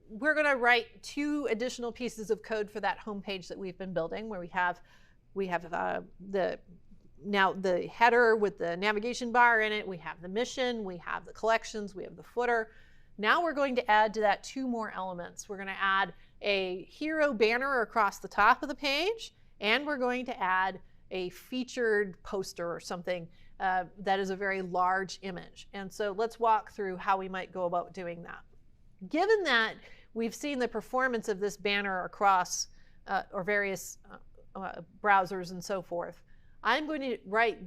we're going to write 2 additional pieces of code for that home page that we've been building, where we have the header with the navigation bar in it, we have the mission, we have the collections, we have the footer. Now we're going to add to that 2 more elements. We're going to add a hero banner across the top of the page, and we're going to add a featured poster or something that is a very large image. And so let's walk through how we might go about doing that. Given that we've seen the performance of this banner across or various browsers and so forth, I'm going to write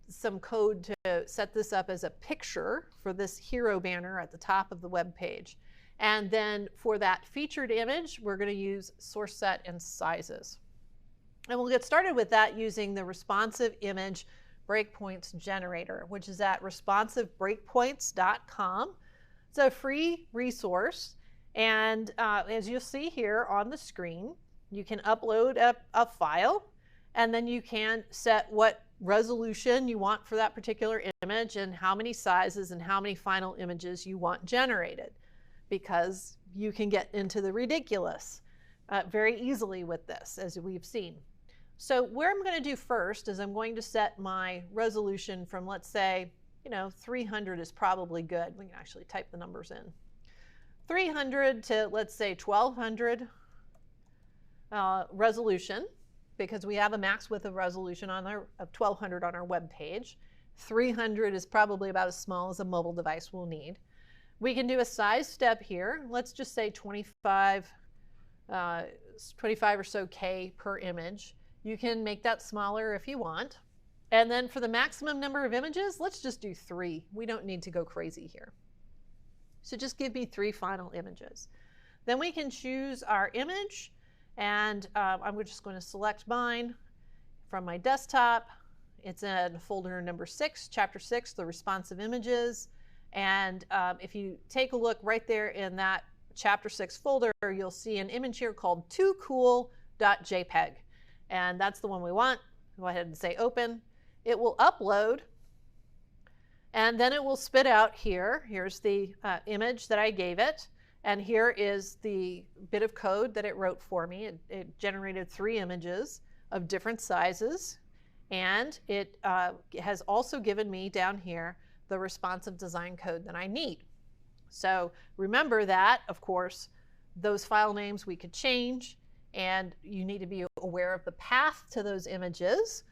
some code to set this up as a picture for this hero banner at the top of the web page. And then for that featured image, we're going to use source set and sizes. And we'll get started with that using the responsive image breakpoints generator, which is at responsivebreakpoints.com. It's a free resource. And as you'll see here on the screen, you can upload a file, and then you can set what resolution you want for that particular image and how many sizes and how many final images you want generated, because you can get into the ridiculous very easily with this, as we've seen. So what I'm going to do first is I'm going to set my resolution from, let's say, 300 is probably good. We can actually type the numbers in. 300 to, let's say, 1200 resolution, because we have a max width of resolution of 1200 on our web page. 300 is probably about as small as a mobile device will need. We can do a size step here. Let's just say 25 or so K per image. You can make that smaller if you want. And then for the maximum number of images, let's just do 3. We don't need to go crazy here. So just give me 3 final images. Then we can choose our image, and I'm just going to select mine from my desktop. It's in folder number 6, chapter 6, the responsive images. And if you take a look right there in that chapter 6 folder, you'll see an image here called toocool.jpg. And that's the one we want. Go ahead and say open. It will upload, and then it will spit out here. Here's the image that I gave it, and here is the bit of code that it wrote for me. It generated 3 images of different sizes, and it has also given me down here the responsive design code that I need. So remember that, of course, those file names we could change, and you need to be aware of the path to those images,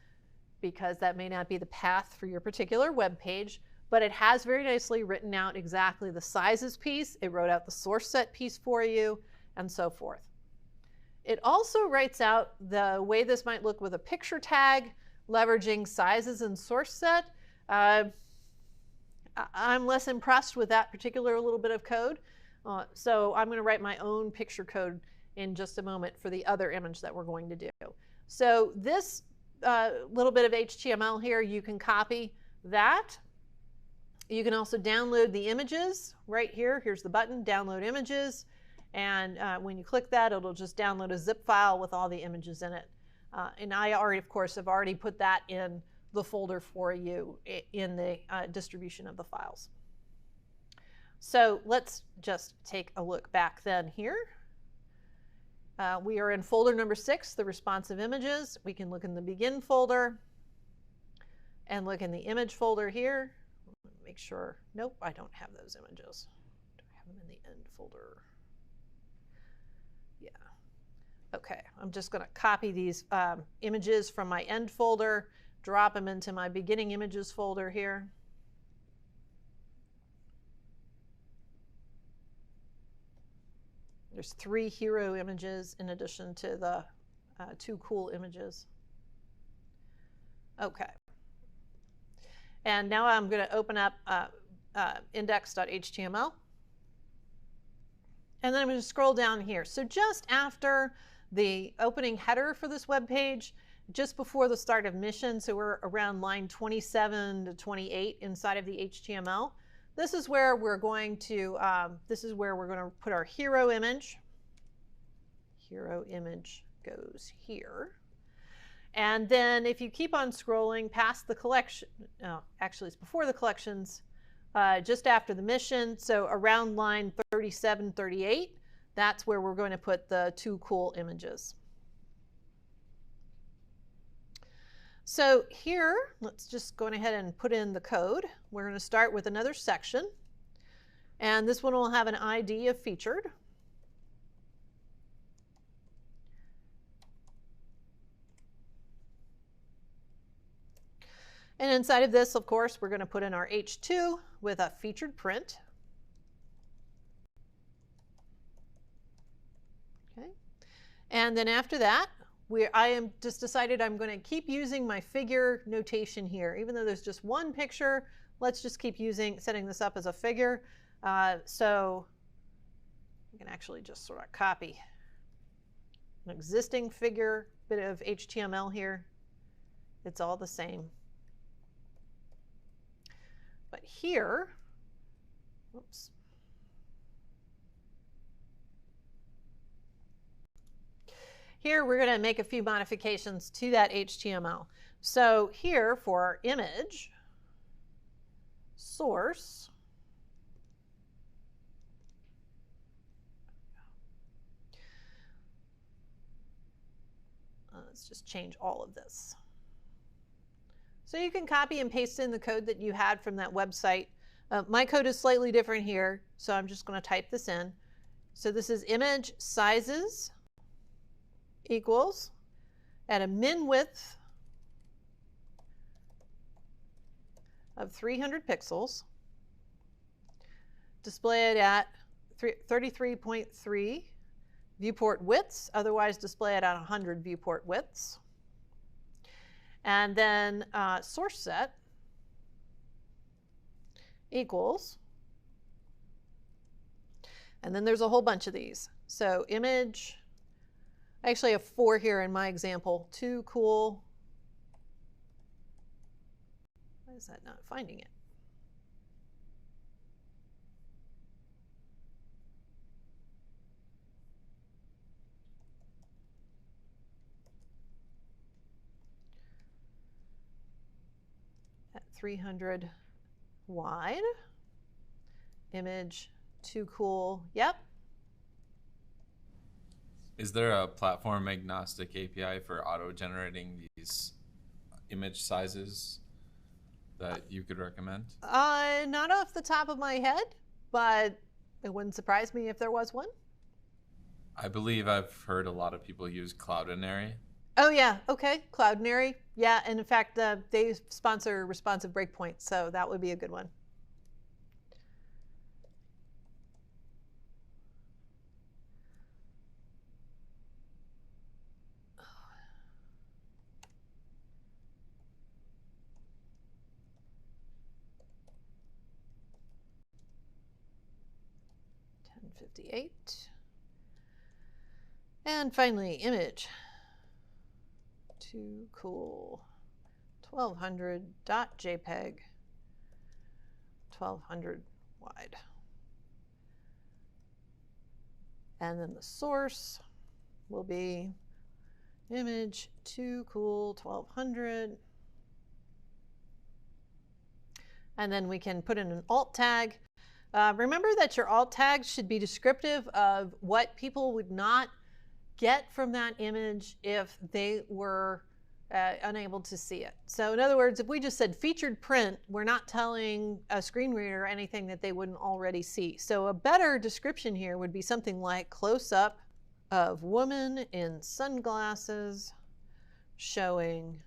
because that may not be the path for your particular web page, but it has very nicely written out exactly the sizes piece. It wrote out the source set piece for you, and so forth. It also writes out the way this might look with a picture tag, leveraging sizes and source set. I'm less impressed with that particular little bit of code, so I'm going to write my own picture code in just a moment for the other image that we're going to do. So this little bit of HTML here, you can copy that. You can also download the images right here. Here's the button, download images. And when you click that, it'll just download a zip file with all the images in it. And I already, of course, have already put that in the folder for you in the distribution of the files. So let's just take a look back then here. We are in folder number 6, the responsive images. We can look in the begin folder and look in the image folder here. Make sure, nope, I don't have those images. Do I have them in the end folder? Yeah. Okay, I'm just going to copy these images from my end folder, drop them into my beginning images folder here. There's 3 hero images in addition to the 2 cool images. Okay. And now I'm going to open up index.html. And then I'm going to scroll down here. So just after the opening header for this web page, just before the start of mission, so we're around line 27 to 28 inside of the HTML, this is where we're going to put our hero image. Hero image goes here. And then if you keep on scrolling past the collection, actually it's before the collections, just after the mission, so around line 37, 38, That's where we're going to put the two cool images. So here, let's just go ahead and put in the code. We're going to start with another section. And this one will have an ID of featured. And inside of this, of course, we're going to put in our H2 with a featured print. Okay. And then after that, I am just decided I'm going to keep using my figure notation here. Even though there's just one picture, let's just keep setting this up as a figure. So you can actually just sort of copy an existing figure bit of HTML here. It's all the same. But here, whoops. Here we're going to make a few modifications to that HTML. So here for our image, source, let's just change all of this. So you can copy and paste in the code that you had from that website. My code is slightly different here, so I'm just going to type this in. So this is image sizes equals at a min width of 300 pixels. Display it at 33.3 viewport widths, otherwise display it at 100 viewport widths. And then source set equals, and then there's a whole bunch of these. So image, I actually have 4 here in my example. Too cool. Why is that not finding it? At 300 wide. Image, too cool. Yep. Is there a platform agnostic API for auto-generating these image sizes that you could recommend? Not off the top of my head, but it wouldn't surprise me if there was one. I believe I've heard a lot of people use Cloudinary. Oh yeah, okay, Cloudinary. Yeah, and in fact, they sponsor Responsive Breakpoint, so that would be a good one. And finally, image. Too cool. 1200.jpg. 1200 wide. And then the source will be image too cool 1200. And then we can put in an alt tag. Remember that your alt tags should be descriptive of what people would not get from that image if they were unable to see it. So in other words, if we just said featured print, we're not telling a screen reader anything that they wouldn't already see. So a better description here would be something like close-up of woman in sunglasses showing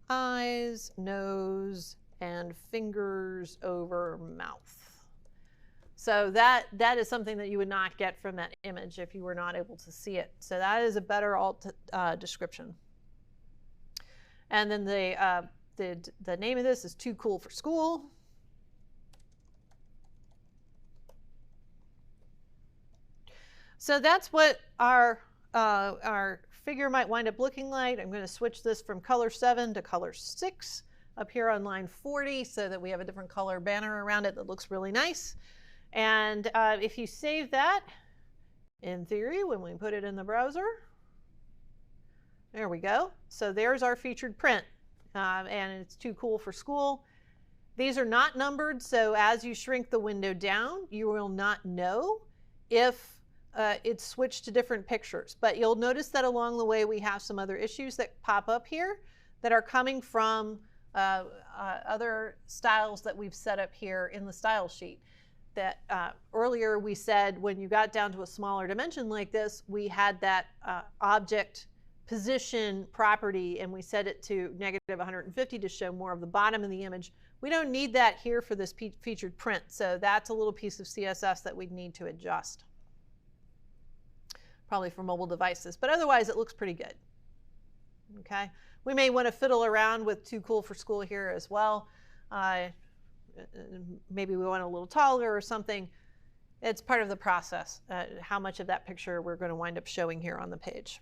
eyes, nose, and fingers over mouth. So that is something that you would not get from that image if you were not able to see it. So that is a better alt description. And then the name of this is Too Cool for School. So that's what our figure might wind up looking like. I'm going to switch this from color 7 to color 6 up here on line 40 so that we have a different color banner around it that looks really nice. And if you save that, in theory, when we put it in the browser, there we go. So there's our featured print, and it's Too Cool for School. These are not numbered, so as you shrink the window down, you will not know if it's switched to different pictures. But you'll notice that along the way we have some other issues that pop up here that are coming from other styles that we've set up here in the style sheet. That earlier we said when you got down to a smaller dimension like this, we had that object position property and we set it to -150 to show more of the bottom of the image. We don't need that here for this featured print, so that's a little piece of CSS that we'd need to adjust. Probably for mobile devices, but otherwise it looks pretty good. Okay, we may want to fiddle around with Too Cool for School here as well. Maybe we want a little taller or something. It's part of the process, how much of that picture we're going to wind up showing here on the page.